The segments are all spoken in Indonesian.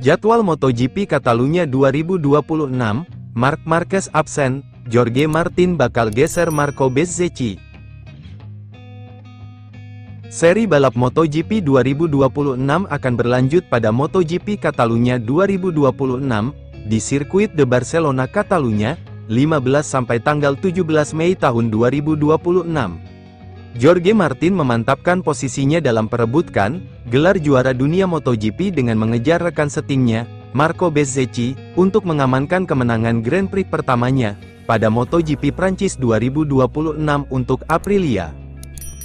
Jadwal MotoGP Catalunya 2026, Marc Marquez absen, Jorge Martin bakal geser Marco Bezzecchi. Seri balap MotoGP 2026 akan berlanjut pada MotoGP Catalunya 2026, di sirkuit de Barcelona Catalunya, 15 sampai tanggal 17 Mei tahun 2026. Jorge Martin memantapkan posisinya dalam perebutkan gelar juara dunia MotoGP dengan mengejar rekan setimnya, Marco Bezzecchi, untuk mengamankan kemenangan Grand Prix pertamanya pada MotoGP Prancis 2026 untuk Aprilia.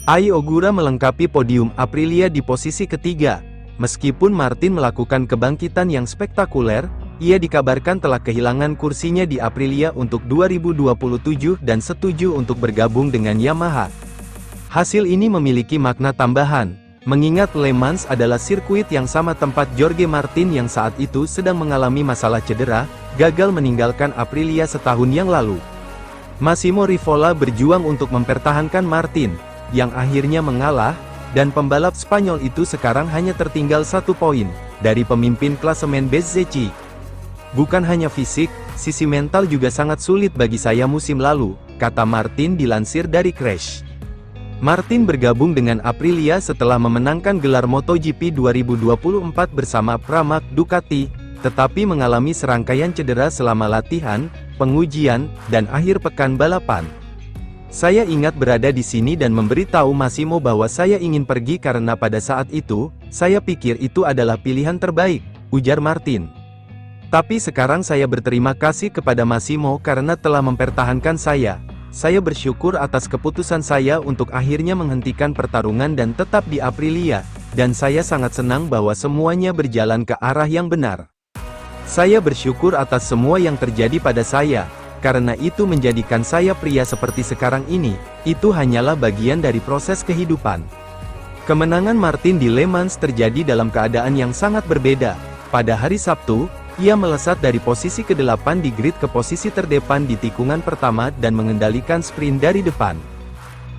Ai Ogura melengkapi podium Aprilia di posisi ketiga. Meskipun Martin melakukan kebangkitan yang spektakuler, ia dikabarkan telah kehilangan kursinya di Aprilia untuk 2027 dan setuju untuk bergabung dengan Yamaha. Hasil ini memiliki makna tambahan, mengingat Le Mans adalah sirkuit yang sama tempat Jorge Martin yang saat itu sedang mengalami masalah cedera, gagal meninggalkan Aprilia setahun yang lalu. Massimo Rivola berjuang untuk mempertahankan Martin, yang akhirnya mengalah, dan pembalap Spanyol itu sekarang hanya tertinggal 1 poin dari pemimpin klasemen Bezzecchi. Bukan hanya fisik, sisi mental juga sangat sulit bagi saya musim lalu, kata Martin dilansir dari Crash. Martin bergabung dengan Aprilia setelah memenangkan gelar MotoGP 2024 bersama Pramac Ducati, tetapi mengalami serangkaian cedera selama latihan, pengujian, dan akhir pekan balapan. Saya ingat berada di sini dan memberitahu Massimo bahwa saya ingin pergi karena pada saat itu, saya pikir itu adalah pilihan terbaik, ujar Martin. Tapi sekarang saya berterima kasih kepada Massimo karena telah mempertahankan saya. Saya bersyukur atas keputusan saya untuk akhirnya menghentikan pertarungan dan tetap di Aprilia, dan saya sangat senang bahwa semuanya berjalan ke arah yang benar. Saya bersyukur atas semua yang terjadi pada saya, karena itu menjadikan saya pria seperti sekarang ini. Itu hanyalah bagian dari proses kehidupan. Kemenangan Martin di Le Mans terjadi dalam keadaan yang sangat berbeda. Pada hari Sabtu, ia melesat dari posisi ke-8 di grid ke posisi terdepan di tikungan pertama dan mengendalikan sprint dari depan.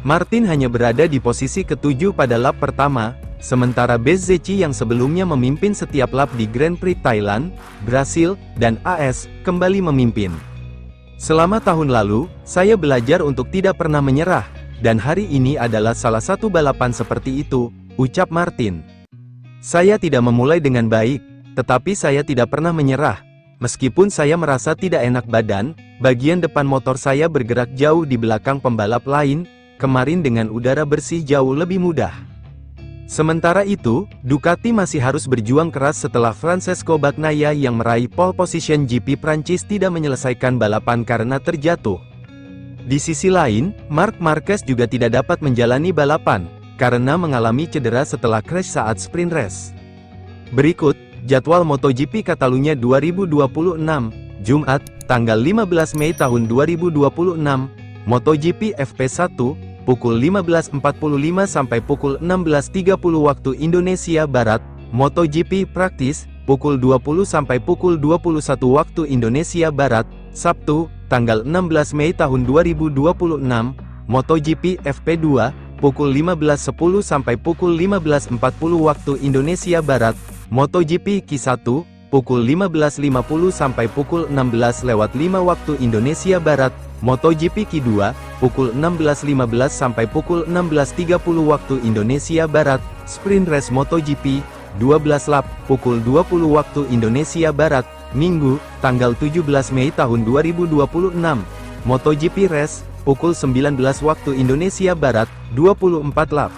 Martin hanya berada di posisi ke-7 pada lap pertama, sementara Bezzecchi yang sebelumnya memimpin setiap lap di Grand Prix Thailand, Brasil, dan AS, kembali memimpin. Selama tahun lalu, saya belajar untuk tidak pernah menyerah, dan hari ini adalah salah satu balapan seperti itu, ucap Martin. Saya tidak memulai dengan baik, tetapi saya tidak pernah menyerah. Meskipun saya merasa tidak enak badan, bagian depan motor saya bergerak jauh di belakang pembalap lain, kemarin dengan udara bersih jauh lebih mudah. Sementara itu, Ducati masih harus berjuang keras setelah Francesco Bagnaia yang meraih pole position GP Prancis tidak menyelesaikan balapan karena terjatuh. Di sisi lain, Marc Marquez juga tidak dapat menjalani balapan, karena mengalami cedera setelah crash saat sprint race. Berikut jadwal MotoGP Catalunya 2026, Jumat, tanggal 15 Mei tahun 2026, MotoGP FP1, pukul 15.45 sampai pukul 16.30 waktu Indonesia Barat, MotoGP Practice, pukul 20 sampai pukul 21 waktu Indonesia Barat, Sabtu, tanggal 16 Mei tahun 2026, MotoGP FP2, pukul 15.10 sampai pukul 15.40 waktu Indonesia Barat, MotoGP Q1, pukul 15.50 sampai pukul 16.05 waktu Indonesia Barat, MotoGP Q2, pukul 16.15 sampai pukul 16.30 waktu Indonesia Barat, Sprint Race MotoGP, 12 lap, pukul 20 waktu Indonesia Barat, Minggu, tanggal 17 Mei tahun 2026, MotoGP Race, pukul 19 waktu Indonesia Barat, 24 lap.